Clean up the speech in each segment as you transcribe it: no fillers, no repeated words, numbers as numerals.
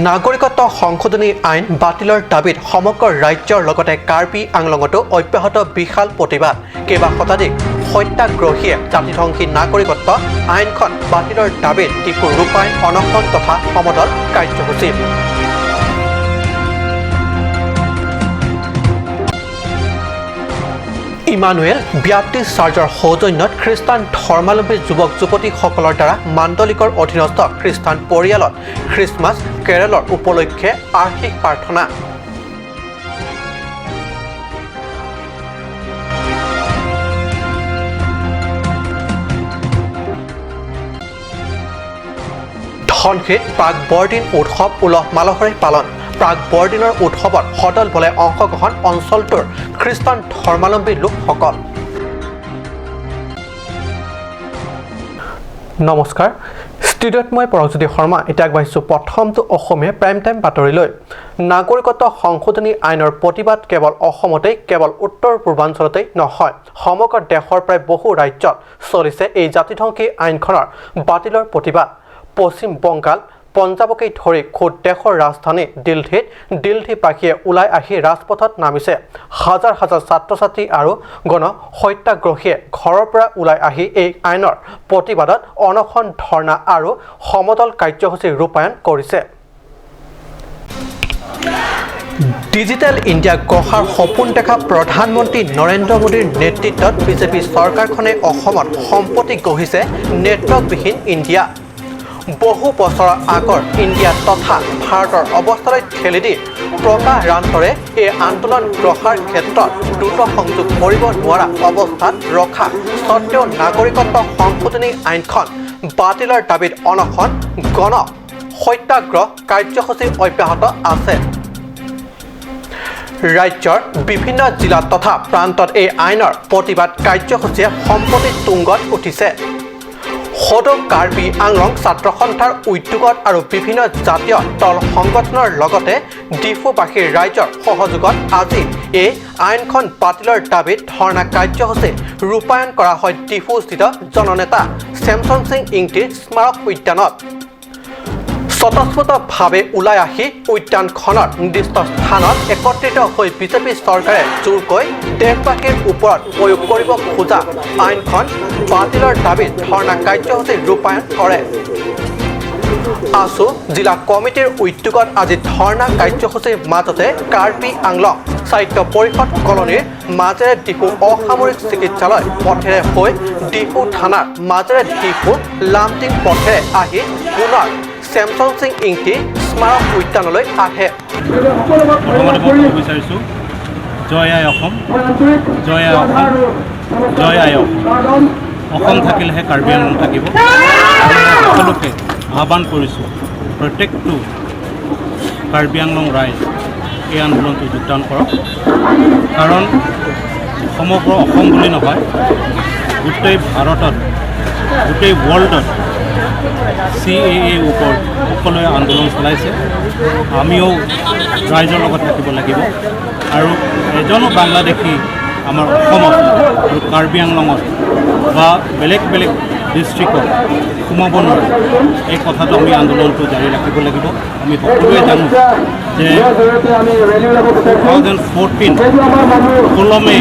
নাগৰিকত্ব সংশোধনী আইন বাতিলৰ দাবীত সমগ্ৰ ৰাজ্যৰ লগতে কাৰ্বি আংলঙতো অব্যাহত বিশাল প্ৰতিবাদ কেইবা শতাধিক সত্যাগ্ৰহীয়ে জাতিধ্বংসী নাগৰিকত্ব আইনখন বাতিলৰ দাবীত টিপু ৰূপায়ণ অনশন তথা সমদল কাৰ্যসূচী ইমানুৱেল ব্যাপ্টিষ্ট চাৰ্চৰ সৌজন্যত খ্ৰীষ্টান ধৰ্মাৱলম্বী যুৱক যুৱতীসকলৰ দ্বাৰা মাণ্ডলিকৰ অধীনস্থ খ্ৰীষ্টান পৰিয়ালত খ্ৰীষ্টমাছ কেৰলৰ উপলক্ষে আৰ্ষিক প্ৰাৰ্থনা ধনশীত প্ৰাক বৰদিন উৎসৱ উলহ মালহেৰে পালন প্ৰাক বৰদিনৰ উৎসৱত সদল বলে অংশগ্ৰহণ অঞ্চলটোৰ খ্ৰীষ্টান ধৰ্মাৱলম্বী লোকসকল নমস্কাৰ ষ্টুডিঅ'ত মই পৰজ্যোতি শৰ্মা এতিয়া আগবাঢ়িছোঁ প্ৰথমটো অসমীয়া প্ৰাইম টাইম বাতৰিলৈ নাগৰিকত্ব সংশোধনী আইনৰ প্ৰতিবাদ কেৱল অসমতেই কেৱল উত্তৰ পূৰ্বাঞ্চলতেই নহয় সমগ্ৰ দেশৰ প্ৰায় বহু ৰাজ্যত চলিছে এই জাতিধ্বংসী আইনখনৰ বাতিলৰ প্ৰতিবাদ পশ্চিম বংগাল পঞ্জাবকে ধৰি খোদ দেশৰ ৰাজধানী দিল্লীবাসীয়ে ওলাই আহি ৰাজপথত নামিছে হাজাৰ হাজাৰ ছাত্ৰ ছাত্ৰী আৰু গণ সত্যাগ্ৰহীয়ে ঘৰৰ পৰা ওলাই আহি এই আইনৰ প্ৰতিবাদত অনশন ধৰ্ণা আৰু সমদল কাৰ্যসূচী ৰূপায়ণ কৰিছে ডিজিটেল ইণ্ডিয়া গঢ়াৰ সপোন দেখা প্ৰধানমন্ত্ৰী নৰেন্দ্ৰ মোদীৰ নেতৃত্বত বিজেপি চৰকাৰখনে অসমত সম্প্ৰতি গঢ়িছে নেটৱৰ্কবিহীন ইণ্ডিয়া বহু বছৰৰ আগৰ ইণ্ডিয়া তথা ভাৰতৰ অৱস্থালৈ ঠেলি দি প্ৰকাৰান্তৰে এই আন্দোলন গঢ়াৰ ক্ষেত্ৰত দ্ৰুত সংযোগ কৰিব নোৱাৰা অৱস্থাত ৰখা স্বত্তেও নাগৰিকত্ব সংশোধনী আইনখন বাতিলৰ দাবীত অনশন গণ সত্যাগ্ৰহ কাৰ্যসূচী অব্যাহত আছে ৰাজ্যৰ বিভিন্ন জিলা তথা প্ৰান্তত এই আইনৰ প্ৰতিবাদ কাৰ্যসূচীয়ে সম্প্ৰতি তুংগত উঠিছে সদৌ কাৰ্বি আংলং ছাত্ৰ সন্থাৰ উদ্যোগত আৰু বিভিন্ন জাতীয় দল সংগঠনৰ লগতে ডিফুবাসীৰ ৰাইজৰ সহযোগত আজি এই আইনখন বাতিলৰ দাবীত ধৰ্ণা কাৰ্যসূচী ৰূপায়ণ কৰা হয় ডিফুস্থিত জননেতা চেমচন সিং ইংতিৰ স্মাৰক উদ্যানত স্বতঃস্ফূৰ্তভাৱে ওলাই আহি উদ্যানখনৰ নিৰ্দিষ্ট স্থানত একত্ৰিত হৈ বিজেপি চৰকাৰে জোৰকৈ দেশবাসীৰ ওপৰত প্ৰয়োগ কৰিব খোজা আইনখন বাতিলৰ দাবীত ধৰ্ণা কাৰ্যসূচী ৰূপায়ণ কৰে আছু জিলা কমিটিৰ উদ্যোগত আজি ধৰ্ণা কাৰ্যসূচীৰ মাজতে কাৰ্বি আংলং সাহিত্য পৰিষদ কলনীৰ মাজেৰে ডিফু অসামৰিক চিকিৎসালয় পথেৰে হৈ ডিফু থানাৰ মাজেৰে ডিফু লামটিং পথেৰে আহি পুনৰ চেমচন সিং ইংতি স্মাৰক উদ্যানলৈ আহে জয় আই অসম জয় আই অসম জয় আই অসম অসম থাকিলেহে কাৰ্বি আংলং থাকিব সকলোকে আহ্বান কৰিছোঁ প্ৰত্যেকটো কাৰ্বি আংলং ৰাইজ এই আন্দোলনটো যোগদান কৰক কাৰণ সমগ্ৰ অসম বুলি নহয় গোটেই ভাৰতত গোটেই ৱৰ্ল্ডত CAA ওপৰত সকলোৱে আন্দোলন চলাইছে আমিও ৰাইজৰ লগত থাকিব লাগিব আৰু এজনো বাংলাদেশী আমাৰ অসমত আৰু কাৰ্বি আংলঙত বা বেলেগ বেলেগ ডিষ্ট্ৰিক্টত সোমাব নোৱাৰে এই কথাটো আমি আন্দোলনটো জাৰি ৰাখিব লাগিব আমি সকলোৱে জানো যে 2014 16 মে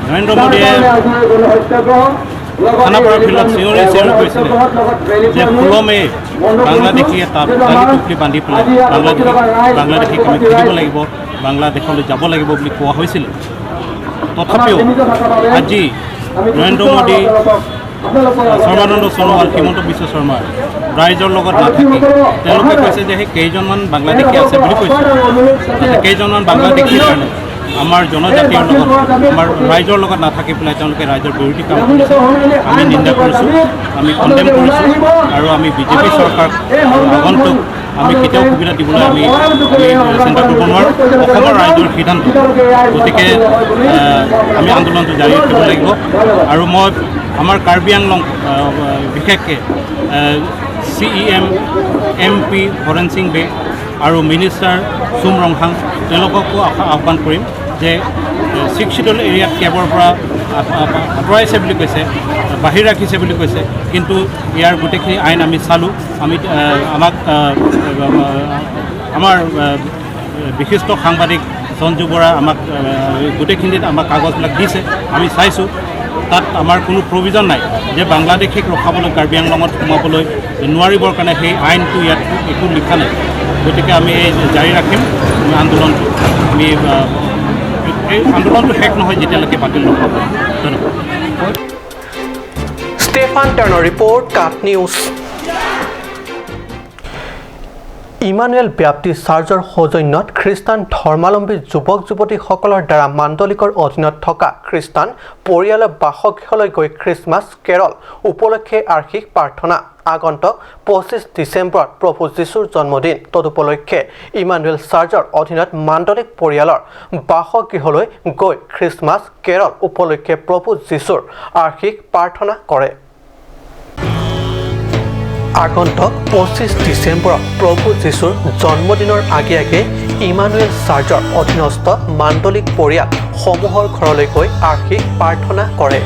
নৰেন্দ্ৰ মোদীয়ে খানাপাৰা ফিল্ডত চিঞৰি কৈছিলে যে 16 মে বাংলাদেশীয়ে তাত দালি টুপি বান্ধি পেলাই বাংলাদেশীক আমি খেলিব লাগিব বাংলাদেশলৈ যাব লাগিব বুলি কোৱা হৈছিলে তথাপিও আজি নৰেন্দ্ৰ মোদী সৰ্বানন্দ সোণোৱাল হিমন্ত বিশ্ব শৰ্মা ৰাইজৰ লগত নাথাকি তেওঁলোকে কৈছে যে সেই কেইজনমান বাংলাদেশী আছে বুলি কৈছে কেইজনমান বাংলাদেশীৰ কাৰণে আমাৰ জনজাতীয় লগত আমাৰ ৰাইজৰ লগত নাথাকি পেলাই তেওঁলোকে ৰাইজৰ বিৰোধী কাম কৰিছে আমি নিন্দা কৰিছোঁ আমি কণ্ডেম কৰিছোঁ আৰু আমি বিজেপি চৰকাৰ আগন্তুক আমি কেতিয়াও সুবিধা দিবলৈ আমি চিন্তা কৰিব নোৱাৰোঁ অসমৰ ৰাইজৰ সিদ্ধান্ত গতিকে আমি আন্দোলনটো জাৰি ৰাখিব লাগিব আৰু মই আমাৰ কাৰ্বি আংলং বিশেষকৈ CEM MP হৰেণ সিং বে আৰু মিনিষ্টাৰ চুম ৰংহাং তেওঁলোককো আহ্বান কৰিম যে 6 শিডিউল এৰিয়াত কেবৰ পৰা আঁতৰাইছে বুলি কৈছে, বাহিৰ ৰাখিছে বুলি কৈছে। কিন্তু ইয়াৰ গোটেইখিনি আইন আমি চালোঁ। আমাৰ বিশিষ্ট সাংবাদিক সঞ্জু বৰা আমাক গোটেইখিনিত আমাক কাগজবিলাক দিছে, আমি চাইছোঁ। তাত আমাৰ কোনো প্ৰভিজন নাই যে বাংলাদেশীক ৰখাবলৈ কাৰ্বি আংলঙত সোমাবলৈ নোৱাৰিবৰ কাৰণে সেই আইনটো ইয়াত একো লিখা নাই। গতিকে আমি এই জাৰি ৰাখিম আন্দোলনটো। আমি এই আন্দোলনটো শেষ নহয় যেতিয়ালৈকে বাতিল নকৰোঁ। ধন্যবাদ। ষ্টেফান টাৰ্ণৰ ৰিপৰ্ট, কাট নিউজ। ইমানুৱেল ব্যাপ্টিষ্ট চাৰ্চৰ সৌজন্যত খ্ৰীষ্টান ধৰ্মাৱলম্বী যুৱক যুৱতীসকলৰ দ্বাৰা মাণ্ডলিকৰ অধীনত থকা খ্ৰীষ্টান পৰিয়ালৰ বাসগৃহলৈ গৈ খ্ৰীষ্টমাছ কেৰল উপলক্ষে আৰ্শিক প্ৰাৰ্থনা। আগন্তুক 25 ডিচেম্বৰত প্ৰভু যীশুৰ জন্মদিন। তদুপলক্ষে ইমানুৱেল চাৰ্চৰ অধীনত মাণ্ডলিক পৰিয়ালৰ বাসগৃহলৈ গৈ খ্ৰীষ্টমাছ কেৰল উপলক্ষে প্ৰভু যীশুৰ আৰ্শিক প্ৰাৰ্থনা কৰে। আগন্তুক 25 ডিচেম্বৰত প্ৰভু যীশুৰ জন্মদিনৰ আগে আগে ইমানুৱেল চাৰ্চৰ অধীনস্থ মাণ্ডলিক পৰিয়ালসমূহৰ ঘৰলৈ গৈ আৰ্শিক প্ৰাৰ্থনা কৰে।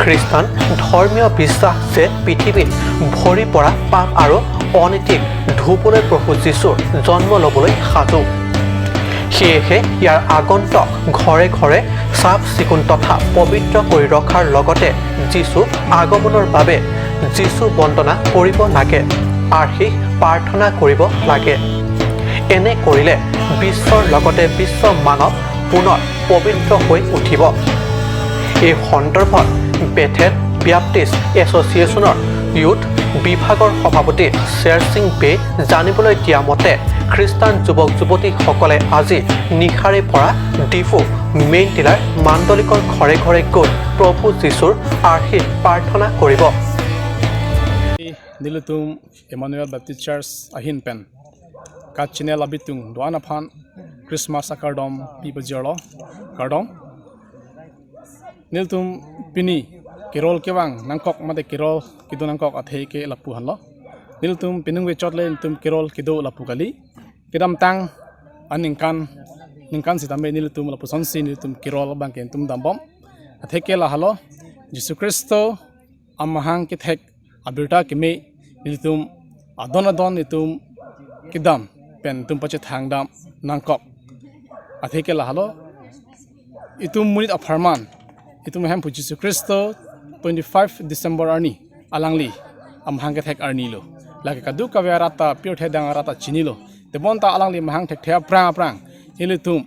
খ্ৰীষ্টান ধৰ্মীয় বিশ্বাস যে পৃথিৱীত ভৰি পৰা পাপ আৰু অনীতিক ধুবলৈ প্ৰভু যীশুৰ জন্ম ল'বলৈ সাজু। সেয়েহে ইয়াৰ আগন্তুক ঘৰে ঘৰে চাফ চিকুণ তথা পবিত্ৰ কৰি ৰখাৰ লগতে যীশু আগমনৰ বাবে যীশু বন্দনা কৰিব লাগে, আৰ্শিক প্ৰাৰ্থনা কৰিব লাগে। এনে কৰিলে বিশ্বৰ লগতে বিশ্ব মানৱ পুনৰ পবিত্ৰ হৈ উঠিব। এই সন্দৰ্ভত বেথেল ব্যাপ্টিষ্ট এছ'চিয়েশ্যনৰ ইউথ বিভাগৰ সভাপতি শ্বেৰ সিং বে জানিবলৈ দিয়া মতে খ্ৰীষ্টান যুৱক যুৱতীসকলে আজি নিশাৰে পৰা ডিফু মেইন টিলাৰ মাণ্ডলিকৰ ঘৰে ঘৰে গৈ প্ৰভু যীশুৰ আৰ্শিক প্ৰাৰ্থনা কৰিব। Nilutum Emmanuel Baptist Church ahin pen ka channel abitung doana phan Christmas akardom pibajalo kardom Nilutum pini kerol kewang nangkok mate kerol kido nangkok athe ke lapu hanlo Nilutum pinungwe chotle nilutum kerol kido lapu kali kedam tang ningkan sitame nilutum lapu sonsi nilutum kerol bangken tum dambom athe ke la halo Jesus Christo amahang kithek abirta kime nilutum adon nitum kidam pen tum pache thangdam nangkok atheke la halo itum munit apharman itum hem Jesus Christo 25 December arni alangli amhang ke thek arni lo lage kadu kawyarata pure the dangarata chinilo tebonta alangli mahang thek thea prang nilutum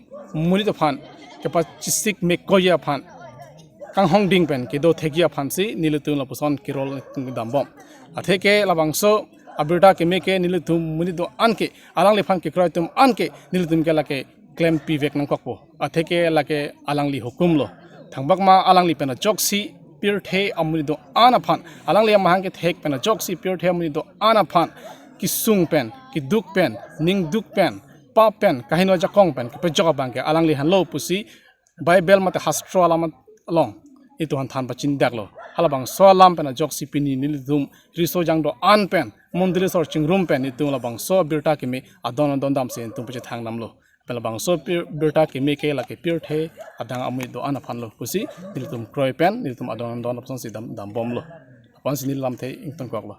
munit aphan kepa chisik mekoya aphan kang hong ding pen ke do thegia phansi nilutum la puson kirol dambom atheke labangso abirta ke meke nilutum munido anke alang lefang ke kroitum anke nilutum ke lake claim pivek nang kokpo atheke lake alangli hukum lo thangbakma alangli pena joksi pure the amunido anaphan alangli mahang ke thek pena joksi pure the amunido anaphan ki sung pen ki duk pen ning duk pen pa pen kahino jakong pen ke pejoka bangke alangli hanlo pusi bible mate hastro alamat along itu han than bachin daklo halabang solam pena joksi pini nilidum riso jangdo an pen mondire sor chingrum pen itu labang so birta kime adon dam sen tum pache thang namlo pelabang so birta kime ke lake pure the adang amui do an phanlo pusi nilidum kroi pen nilidum adon option si dam bomlo pon sinil lam the ington koklo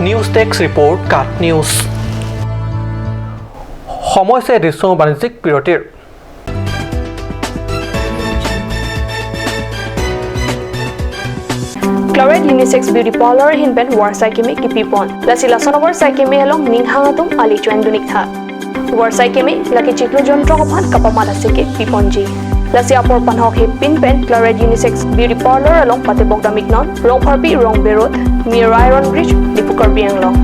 news desk report, cut news. সমস্যা দৃশ্য বাণিজ্যিক বিৰতিৰ। Chloride Unisex Beauty Parlor hinben war saikeme kipipon lasi lasonobor saikeme helong ninghangatum ali chuendunik tha war saikeme laki chiklu jontro kophan kapamala seke piponji lasi apor panhok he pinpen Chloride Unisex Beauty Parlor along patebok damiknon rong parbi rong berot near Iron Bridge dipukar bianglong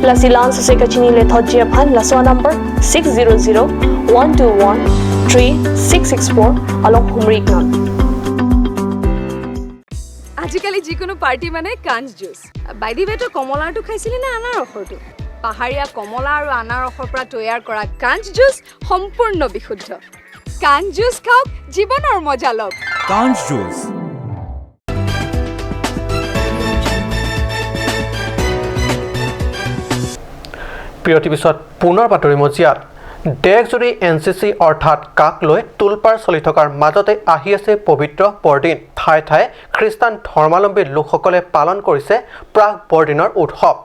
lasi lans se kachini le thojia phan laso number 600121 03664 along Humriknon. আজিকালি যিকোনো party মানে কাঞ্চ juice বাইদি বেটো কমলাটো খাইছিলি না আনাৰসৰটো পাহাৰীয়া কমলা আৰু আনাৰসৰ পৰা তৈয়াৰ কৰা কাঞ্চ জুচ সম্পূৰ্ণ বিশুদ্ধ কাঞ্চ জুচ খাওক জীৱনৰ মজা লওক কাঞ্চ জুচ বিৰতিৰ পিছত পুনৰ বাতৰি মজিয়াত দেশজুৰি এনচিচি অৰ্থাৎ কাক লৈ তোলপাৰ চলি থকাৰ মাজতে আহি আছে পবিত্ৰ বৰদিন ঠায়ে ঠায়ে খ্ৰীষ্টান ধৰ্মাৱলম্বী লোকসকলে পালন কৰিছে প্ৰাক বৰদিনৰ উৎসৱ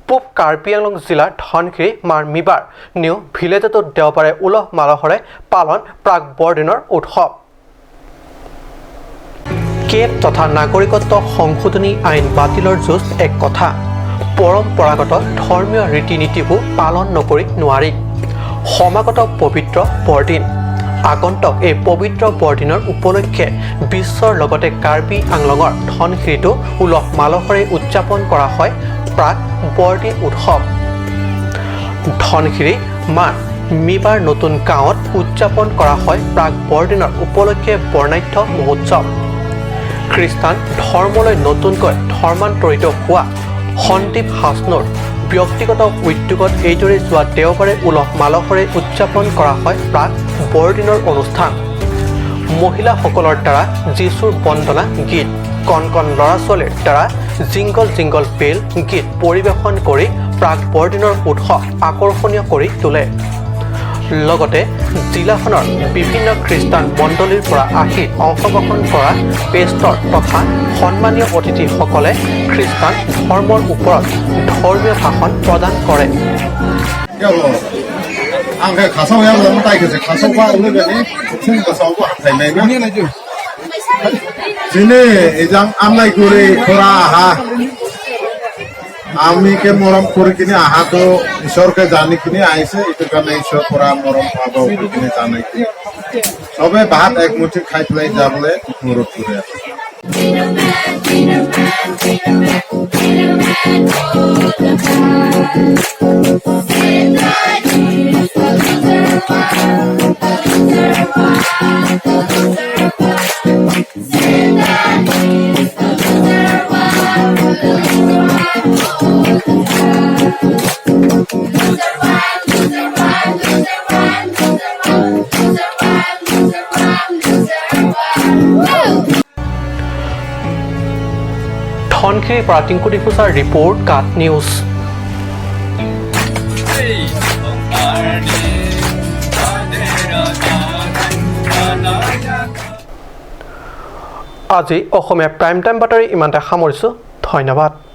পূব কাৰ্বি আংলং জিলাৰ ধনশিৰি মাৰ মিবাৰ নিউ ভিলেজতো দেওবাৰে উলহ মালহেৰে পালন প্ৰাক বৰদিনৰ উৎসৱ কেব তথা নাগৰিকত্ব সংশোধনী আইন বাতিলৰ যুঁজ এক কথা পৰম্পৰাগত ধৰ্মীয় ৰীতি নীতিবোৰ পালন নকৰি নোৱাৰি সমাগত পবিত্ৰ বৰদিন আগন্তুক এই পবিত্ৰ বৰদিনৰ উপলক্ষে বিশ্বৰ লগতে কাৰ্বি আংলঙৰ ধনশিৰিতো উলহ মালহেৰে উদযাপন কৰা হয় প্ৰাক বৰদিন উৎসৱ ধনশিৰি মাৰ মিবাৰ নতুন গাঁৱত উদযাপন কৰা হয় প্ৰাক বৰদিনৰ উপলক্ষে বৰ্ণাঢ্য মহোৎসৱ খ্ৰীষ্টান ধৰ্মলৈ নতুনকৈ ধৰ্মান্তৰিত হোৱা সন্দীপ হাছনুৰ ব্যক্তিগত উদ্যোগত এইদৰে যোৱা দেওবাৰে উলহ মালহেৰে উদযাপন কৰা হয় প্ৰাক বৰদিনৰ অনুষ্ঠান মহিলাসকলৰ দ্বাৰা যীশুৰ বন্দনা গীত কণ কণ ল'ৰা ছোৱালীৰ দ্বাৰা জিংগল জিংগল বেল গীত পৰিৱেশন কৰি প্ৰাক বৰদিনৰ উৎসৱ আকৰ্ষণীয় কৰি তোলে লগতে জিলাখনৰ বিভিন্ন খ্ৰীষ্টান মণ্ডলীৰ পৰা আহি অংশগ্ৰহণ কৰা পেষ্টৰ তথা সন্মানীয় অতিথিসকলে খ্ৰীষ্টান ধৰ্মৰ ওপৰত ধৰ্মীয় ভাষণ প্ৰদান কৰে আমি কে মৰম কৰি কিনে আহাটো ঈশ্বৰকে জানি কিনে আহিছে এইটো কাৰণে ঈশ্বৰ পৰা মৰম পাব বুলি কিনে জানে চবে ভাত একমুঠি খাই পেলাই যাবলৈ অনুৰোধ কৰি আছে ধনশিৰিৰ পৰা টিংকুটি ফুচাৰ ৰিপৰ্ট কাট নিউজ আজি অসমীয়া প্ৰাইম টাইম বাতৰি ইমানতে সামৰিছোঁ ধন্যবাদ।